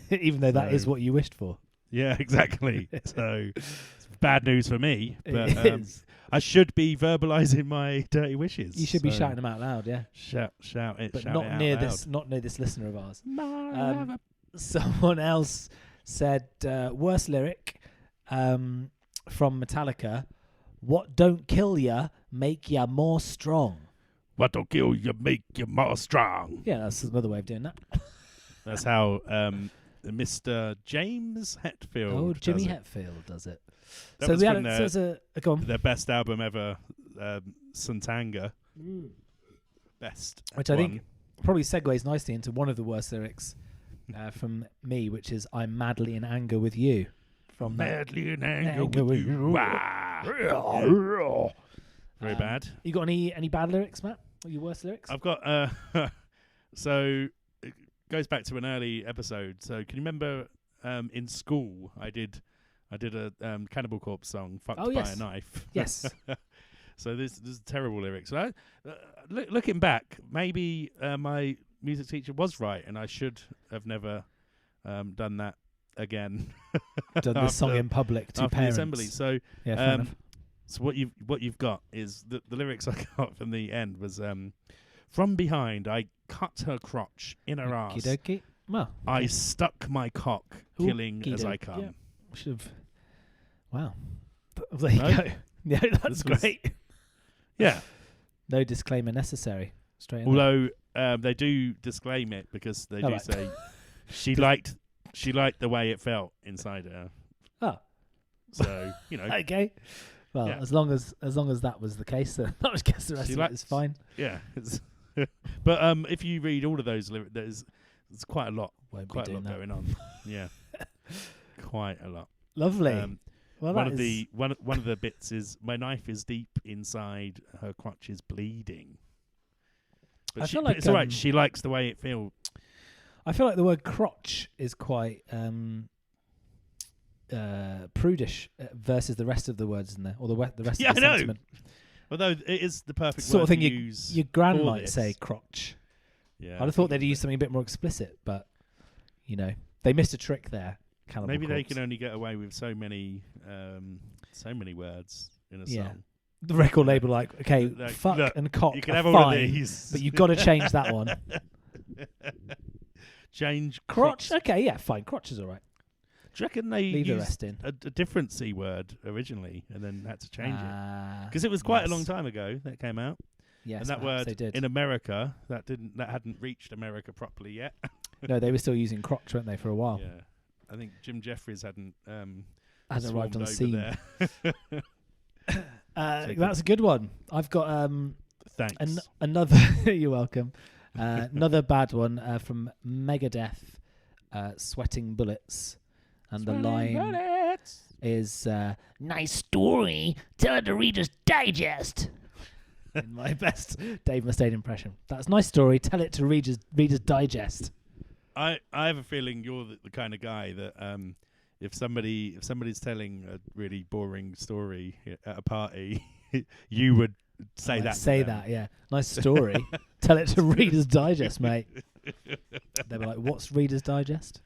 Even though that is So- what you wished for. Yeah, exactly. So it's bad news for me, but It is. I should be verbalising my dirty wishes. You should be So shouting them out loud, yeah. Shout it, But shout not it out near loud. this listener of ours. Um, Someone else said worst lyric from Metallica, what don't kill ya make ya more strong. What don't kill you make you more strong. Yeah, that's another way of doing that. That's how Mr. James Hetfield. Oh, Jimmy does it. Hetfield does it. That So was we from had go on. their best album ever, Santanga. Best. Which I think one. probably segues nicely into one of the worst lyrics from me, which is I'm madly in anger with you. From that. Madly in anger Anger with with you. you. Wah. Very bad. You got any bad lyrics, Matt? Or your worst lyrics? I've got so it goes back to an early episode. So can you remember in school I did a Cannibal Corpse song, "Fucked Oh, by yes. a Knife." Yes. So this is terrible lyrics. So looking back, maybe my music teacher was right, and I should have never done that again. Done this song after- in public to after parents. the assembly. So Yeah, fair enough. so what you've got is the lyrics I got from the end was from behind I cut her crotch in her ass. Okey-dokey. Well, I stuck my cock, killing as I Okey-doke. come. Yeah. should have. Wow. There you No? go. Yeah, that's This was- great. Yeah. No disclaimer necessary. Straight in. Although they do disclaim it because they All do right. say she liked the way it felt inside her. Oh. So Okay. Well, Yeah. as long as that was the case, then I would guess the rest She of it is likes- fine. yeah. But if you read all of those lyrics, there's quite a lot. Won't be Quite a doing lot that. going on. Yeah. Quite a lot. Lovely. Well, one that of is- the one of the bits is my knife is deep inside her crotch is bleeding. But I feel but like, it's all right. She likes the way it feels. I feel like the word crotch is quite prudish versus the rest of the words in there, or the rest Yeah, of the I know. sentiment. Although it is the perfect Sort word of thing to use. Your gran for might this. say crotch. Yeah, I'd have thought they'd use something a bit more explicit, but they missed a trick there. Cannibal Maybe they Corpse. can only get away with so many words in a Yeah. song. The record label, like, okay, Like, fuck look, and cock You can are have all fine, of these, but you've got to change that one. Change Crotch, crotch. okay, yeah, fine. Crotch is all right. Do you reckon they Leave the used rest in. a different C word originally and then had to change it? Because Because it was quite a long time ago that came out. Yes, and that perhaps word they did. in America that hadn't reached America properly yet. No, they were still using crotch, weren't they, for a while? Yeah, I think Jim Jeffries hadn't Hasn't arrived on swarmed the over scene. there. That's a good one. I've got Thanks. another. You're welcome. Another bad one from Megadeth, "Sweating Bullets," and the line is Nice story. Tell it to Reader's Digest. in my best Dave Mustaine impression. That's a nice story. Tell it to Reader's Digest. I have a feeling you're the kind of guy that if somebody's telling a really boring story at a party, you would say that. Say to them. that, yeah. Nice story. Tell it to Reader's Digest, mate. They'll be like, "What's Reader's Digest?"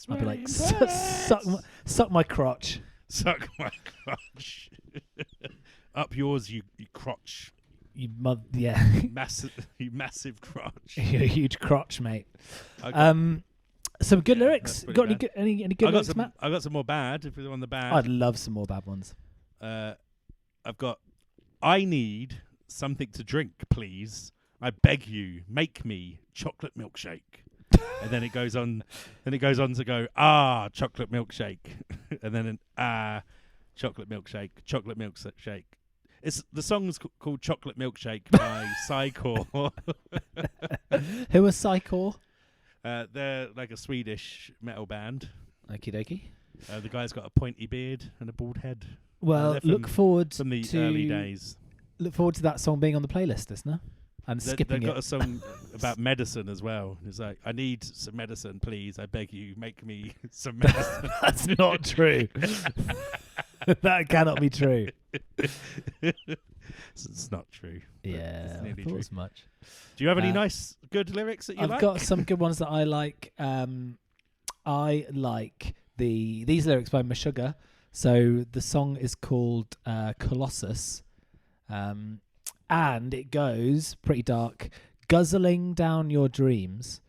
I'd be like, "Suck my crotch." Suck my crotch. Up yours, you crotch. Yeah. You massive crotch. You're a huge crotch, mate. Okay. Some good Yeah, lyrics. that's pretty Got any bad. good, any good lyrics, Matt? I got some more bad. If we're on the bad, I'd love some more bad ones. I've got. I need something to drink, please. I beg you, make me chocolate milkshake. And then it goes on. Then it goes on to go chocolate milkshake, and then chocolate milkshake, chocolate milkshake. The song's called Chocolate Milkshake by Psycore. Who was Psycore? They're like a Swedish metal band. Okie dokie. The guy's got a pointy beard and a bald head. Well, they're look from- forward From the to early days. Look forward to that song being on the playlist, listener, and They've skipping got it. a song about medicine as well. It's like, I need some medicine, please. I beg you, make me some medicine. That's not true. That cannot be true. It's not true. but Yeah, it's I nearly thought true. as much. Do you have any Uh, nice, good lyrics that you I've like? got some good ones that I like. I like these lyrics by Meshuggah. So the song is called Colossus, and it goes pretty dark. Guzzling down your dreams,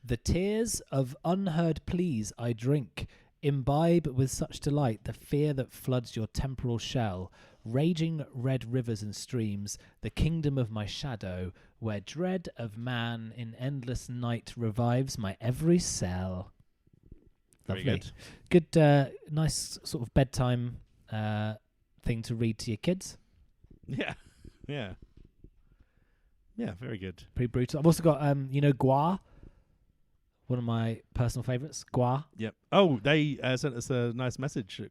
the tears of unheard pleas I drink. Imbibe with such delight the fear that floods your temporal shell. Raging red rivers and streams, the kingdom of my shadow, where dread of man in endless night revives my every cell. Very Lovely. good. Good, nice sort of bedtime thing to read to your kids. Yeah. Yeah. Yeah, very good. Pretty brutal. I've also got, Gua. one of my personal favourites, Gua. Yep. Oh, they sent us a nice message.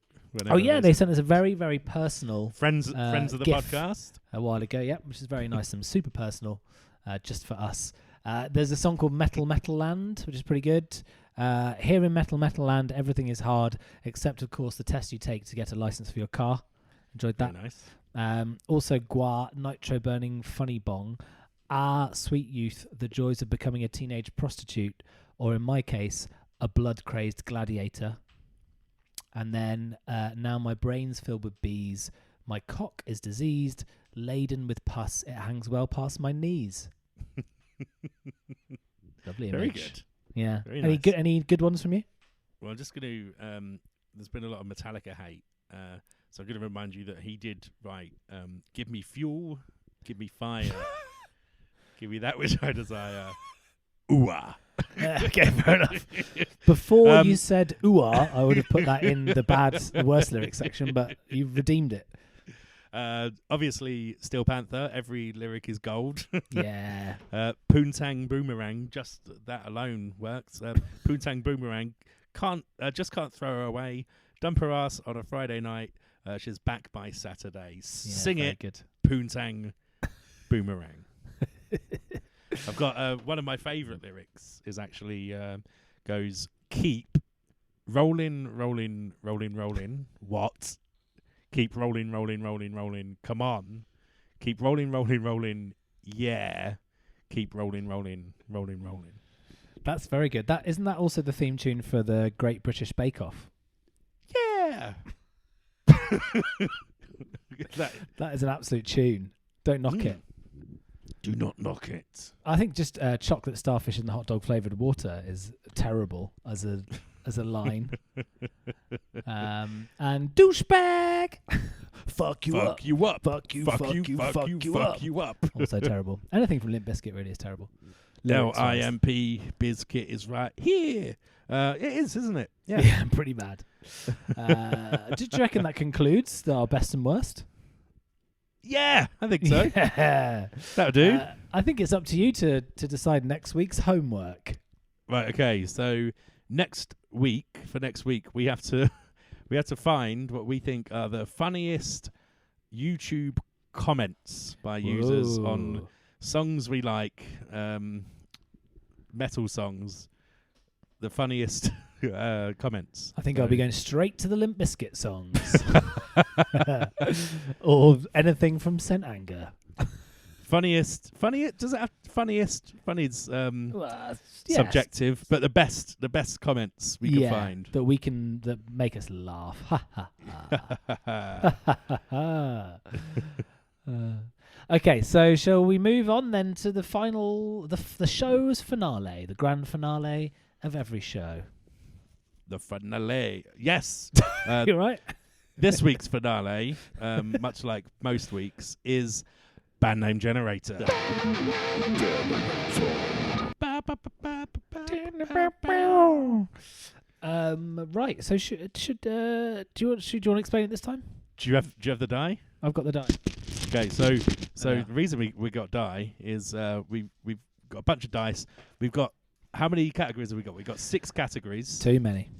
Oh yeah, they sent us a very, very personal friends of the GIF podcast a while ago. Yep, which is very nice and super personal, just for us. There's a song called Metal Metal Land, which is pretty good. Here in Metal Metal Land, everything is hard, except of course the test you take to get a license for your car. Enjoyed that. Very nice. Also, Gua, Nitro Burning Funny Bong. Sweet Youth, the joys of becoming a teenage prostitute, or in my case, a blood-crazed gladiator. And then, now my brain's filled with bees, my cock is diseased, laden with pus, it hangs well past my knees. Lovely image. Very good. Yeah. Very Any nice. any good ones from you? Well, I'm just going to... there's been a lot of Metallica hate, so I'm going to remind you that he did write, give me fuel, give me fire, give me that which I desire. Ooh-ah. Okay, fair enough. Before you said ooh-ah, I would have put that in the worst lyrics section, but you've redeemed it. Obviously, Steel Panther, every lyric is gold. Yeah. Poontang Boomerang, just that alone works. Poontang Boomerang, just can't throw her away. Dump her ass on a Friday night. She's back by Saturday. Sing very it, good. Poontang Boomerang. I've got one of my favourite lyrics is actually goes, keep rolling, rolling, rolling, rolling. What? Keep rolling, rolling, rolling, rolling. Come on. Keep rolling, rolling, rolling. Yeah. Keep rolling, rolling, rolling, rolling. That's very good. Isn't that also the theme tune for the Great British Bake Off? Yeah. That is an absolute tune. Don't knock it. Do not knock it. I think just chocolate starfish in the hot dog flavoured water is terrible as a line. And douchebag, fuck you up, you up, fuck you, fuck you, fuck you up. Fuck you up. Also terrible. Anything from Limp Bizkit really is terrible. No, Lyrics-wise. IMP Bizkit is right here. It is, isn't it? Yeah, pretty bad. Did you reckon that concludes our best and worst? Yeah, I think so. Yeah. That'll do. I think it's up to you to decide next week's homework. Right. Okay. So next week, we have to find what we think are the funniest YouTube comments by users on Whoa. songs we like, metal songs. The funniest comments. I think I'll be going straight to the Limp Bizkit songs. Or anything from Scent Anger. Funniest. Does it have funniest? Funny's Yes. subjective, but the best comments we can find. that make us laugh. Ha ha ha. Okay, so shall we move on then to the final, the show's finale, the grand finale of every show? The finale. Yes. You're right. This week's finale, much like most weeks, is Band Name Generator. Right. So do you want to explain it this time? Do you have the die? I've got the die. Okay, so Yeah. the reason we got die is we've got a bunch of dice. We've got how many categories have we got? We've got 6 categories. Too many.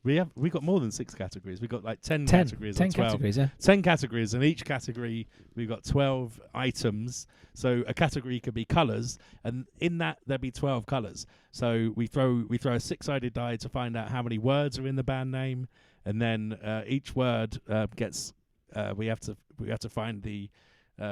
We got more than 6 categories. We've got like 10 10 categories. 10 or 12. categories, yeah. 10 categories, and each category we've got 12 items. So a category could be colours, and in that there'd be 12 colours. So we throw a 6-sided die to find out how many words are in the band name, and then each word gets we have to find the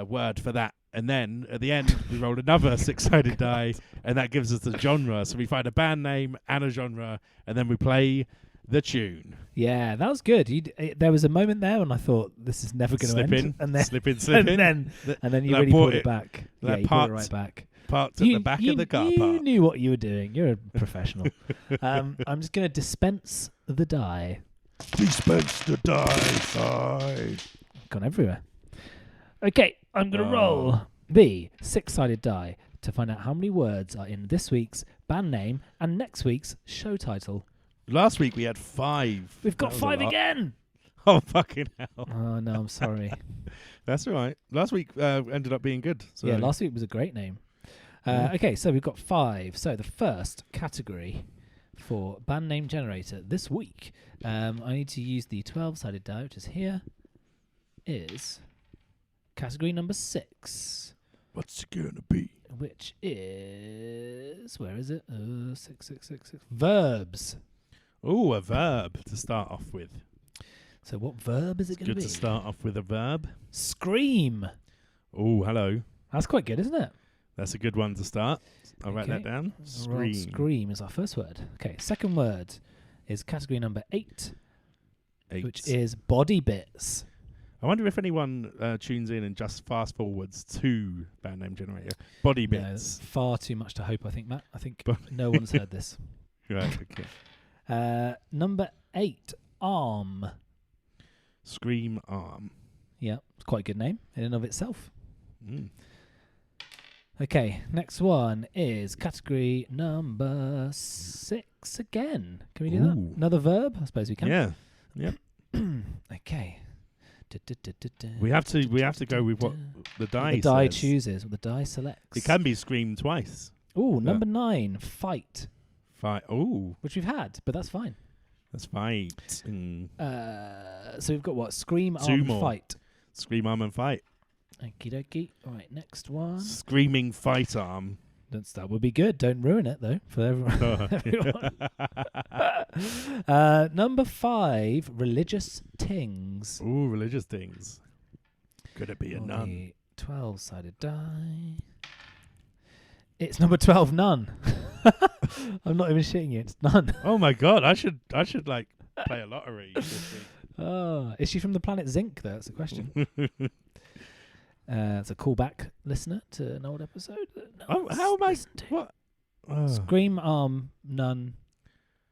word for that. And then at the end we roll another 6-sided die, and that gives us the genre. So we find a band name and a genre, and then we play the tune. Yeah, that was good. There was a moment there when I thought this is never going to Slip end, in, and then slip in. and then you that really brought pulled it it- back. that Yeah, you brought it parked- right back. Parked at the back of the car You park. knew what you were doing. You're a professional. I'm just going to dispense the die. Dispense the die. Gone everywhere. Okay, I'm going to roll the 6-sided die to find out how many words are in this week's band name and next week's show title. Last week we had 5. We've got That was a 5 lot. again. Oh, fucking hell. Oh, no, I'm sorry. That's all right. Last week ended up being good. So. Yeah, last week was a great name. Yeah. Okay, so we've got 5. So the first category for band name generator this week. I need to use the 12-sided die, which is here. Is category number 6, What's it gonna be? which is where is it? 6. Verbs. Oh, a verb to start off with. So what verb is it It's going to good be? to start off with a verb. Scream. Oh, hello. That's quite good, isn't it? That's a good one to start. I'll write that Okay. down. Right, Scream. Scream is our first word. Okay, second word is category number 8, 8. which is body bits. I wonder if anyone tunes in and just fast forwards to band name generator. Body No, bits. far too much to hope, I think, Matt. I think Bo- no one's heard this. Right, okay. Number 8, arm. Scream arm. Yeah, it's quite a good name in and of itself. Mm. Okay, next one is category number 6 again. Can we do that? Ooh. Another verb? I suppose we can. Yeah. Yep. Okay. We have to go with what the die the die says. chooses, what the die selects. It can be scream twice. Ooh, number 9, fight, Fight. Oh, which we've had, but that's fine. that's fight. Mm. So we've got what? Scream, Two arm, more. fight. Scream arm and fight. Okie dokie. All right, next one. Screaming fight arm. That would be good. Don't ruin it, though, for everyone. Number 5, religious tings. Ooh, religious things. Could it be a On nun? the 12-sided die. It's number 12, nun. I'm not even shitting you. It's none. Oh my god! I should like play a lottery this week. Oh, is she from the planet Zinc, though? That's the question. It's a callback, listener, to an old episode. That no Oh, one's how am I? listened to. What? Oh. Scream, arm, nun.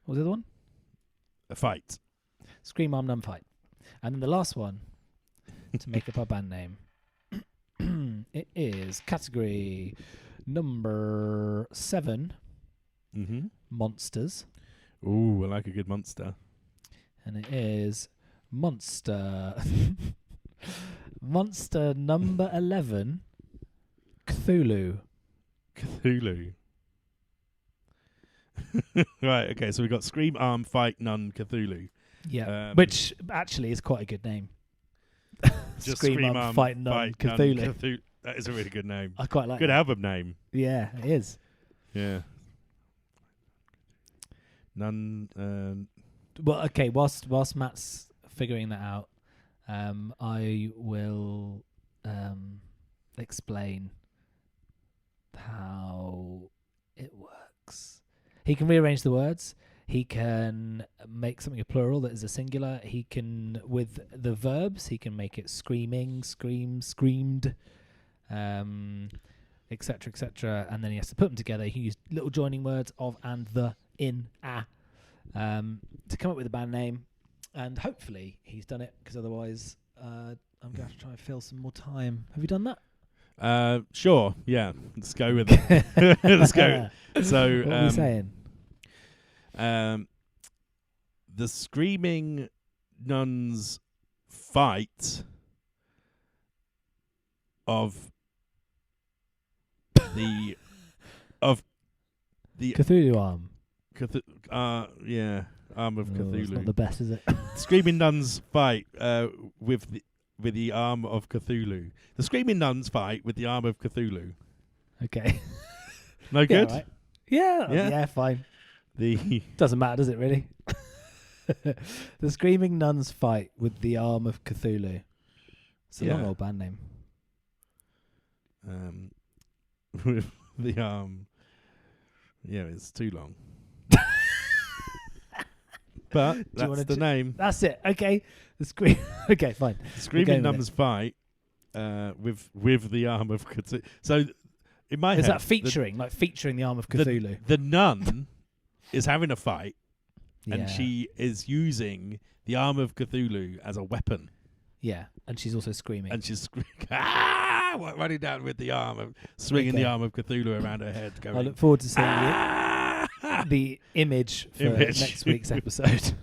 What was the other one? A fight. Scream, arm, nun, fight. And then the last one, to make up our band name, it is category number 7, Mm-hmm. monsters. Ooh, I like a good monster. And it is monster. Monster number 11, Cthulhu. Cthulhu. Right. Okay. So we got scream arm fight nun Cthulhu. Yeah, Um, which actually is quite a good name. Just Scream Arm, Fight Nun, Nun, Cthulhu. That is a really good name. I quite like Good that. album name. Yeah, it is. Yeah. Nun. Well, okay, whilst Matt's figuring that out, I will explain how it works. He can rearrange the words. He can make something a plural that is a singular. He can, with the verbs, he can make it screaming, scream, screamed, etc., etc. And then he has to put them together. He can use little joining words of and the, in, to come up with a band name. And hopefully he's done it, because otherwise I'm going to have to try and fill some more time. Have you done that? Sure. Yeah. Let's go with it. Let's go. So, What are we saying? The screaming nuns fight of the Cthulhu arm. yeah, arm of Oh, it's not Cthulhu. the best, is it? Screaming nuns fight with the arm of Cthulhu. The screaming nuns fight with the arm of Cthulhu. Okay. No Yeah, good. right. Yeah, Yeah? fine. The Doesn't matter, does it really? The Screaming Nuns fight with the arm of Cthulhu. It's a long Yeah. old band name. with the arm. Yeah, it's too long. But that's wanna the name. That's it. Okay. The scream. Okay, fine. Screaming going with nuns fight with the arm of Cthulhu. So in my Is head, that featuring the arm of Cthulhu? the nun is having a fight, Yeah. and she is using the arm of Cthulhu as a weapon, Yeah, and she's also screaming. and she's running down with the arm, swinging Okay. the arm of Cthulhu around her head, going. I look forward to seeing "Ah!" the image for Image. next week's episode.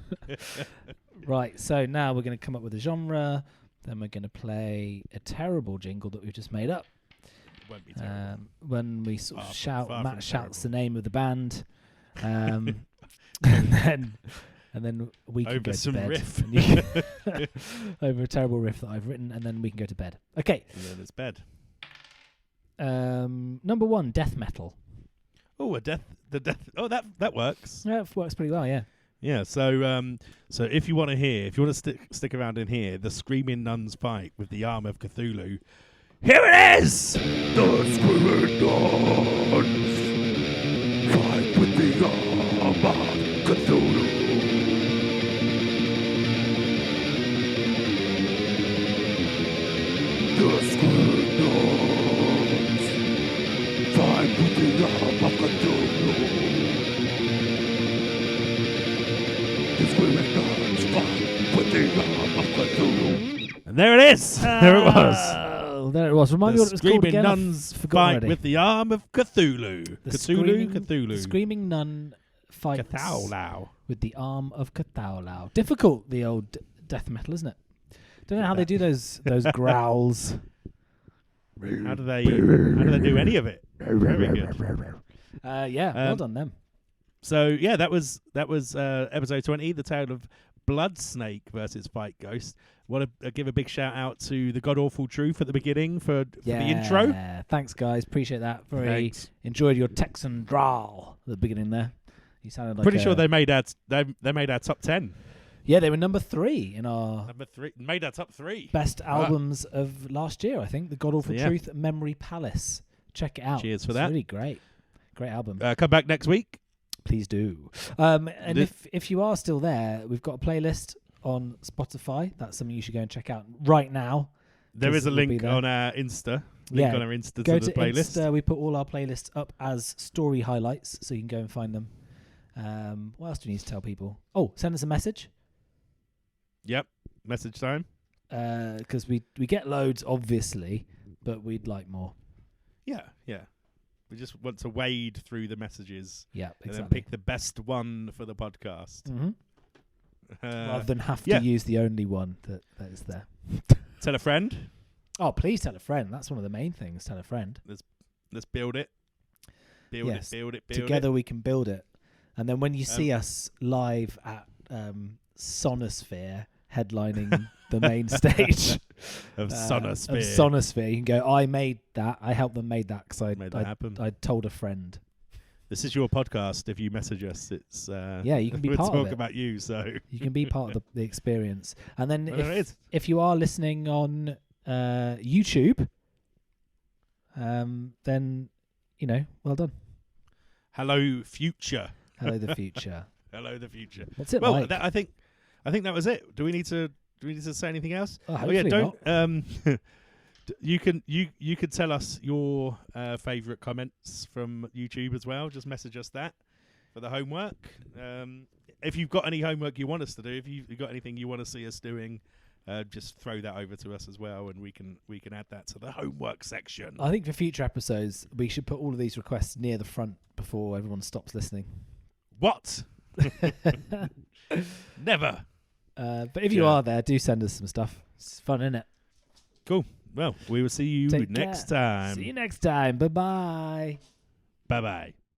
Right, so now we're going to come up with a genre. Then we're going to play a terrible jingle that we've just made up. Won't be terrible. When we sort of Far shout, from Matt shouts the name of the band. and then we can Over go to some bed. riff. And you can- over a terrible riff that I've written, and then we can go to bed. Okay. And then it's bed. Number 1, death metal. Oh, the death. Oh, that works. Yeah, it works pretty well. Yeah. Yeah. So if you want to stick around in here, the Screaming Nuns fight with the arm of Cthulhu. Here it is. The Screaming Nuns fight with the arm of Cthulhu. The Screaming Nuns fight with the arm of Cthulhu. The Screaming Nuns fight with the arm of Cthulhu. And there it is. There it was. Oh, there it was. Remind me The what it was called Screaming again. Nuns I've forgotten fight already. with the arm of Cthulhu. The Cthulhu. The Screaming Nun fights Cthulhu. with the arm of Cthulhu. Difficult, the old death metal, isn't it? Don't know how they do those growls. How do they do any of it? Very good. Yeah, well done them. So yeah, that was episode 20, the tale of Blood Snake versus Fight Ghost. Want to give a big shout out to the God Awful Truth at the beginning for the intro. Thanks, guys. Appreciate that. Very Thanks. enjoyed your Texan drawl at the beginning there. You sounded like Pretty sure they made our top 10. Yeah, they were number 3 in our Number 3 made our top 3. best albums of last year, I think. The God Awful Yeah. Truth Memory Palace. Check it out. Cheers for It's that. really great. Great album. Come back next week. Please do. And This- if you are still there, we've got a playlist on Spotify. That's something you should go and check out right now. There is a It'll be link there. on our Insta. Yeah. On our Insta Go to the playlist. Insta. We put all our playlists up as story highlights, so you can go and find them. What else do we need to tell people? Oh, send us a message. Yep. Message time. Because we get loads, obviously, but we'd like more. Yeah. We just want to wade through the messages Yeah, and then exactly. pick the best one for the podcast. Mm-hmm. Rather than have yeah. to use the only one that is there. Tell a friend. Oh, please tell a friend. That's one of the main things. Tell a friend. Let's build it. Build Yes. it. Together we can build it. And then when you see us live at Sonosphere headlining the main stage of Sonosphere. of Sonosphere, you can go, I made that. I helped them made that because Made that happen. I told a friend. This is your podcast. If you message us, it's Yeah, you can be we'll part talk of it. about you. So You can be part of the experience. And then Well, there it is. if you are listening on YouTube, then, well done. hello, future. Hello, the future. Hello, the future. What's it Well, like? I think that was it. Do we need to say anything else? Oh, yeah, hopefully don't. You could tell us your favourite comments from YouTube as well. Just message us that for the homework. If you've got any homework you want us to do, if you've got anything you want to see us doing, just throw that over to us as well, and we can add that to the homework section. I think for future episodes, we should put all of these requests near the front before everyone stops listening. What? Never. But if you Yeah. are there, do send us some stuff. It's fun, isn't it? Cool. Well, we will see you Take next care. time. See you next time. Bye-bye. Bye bye.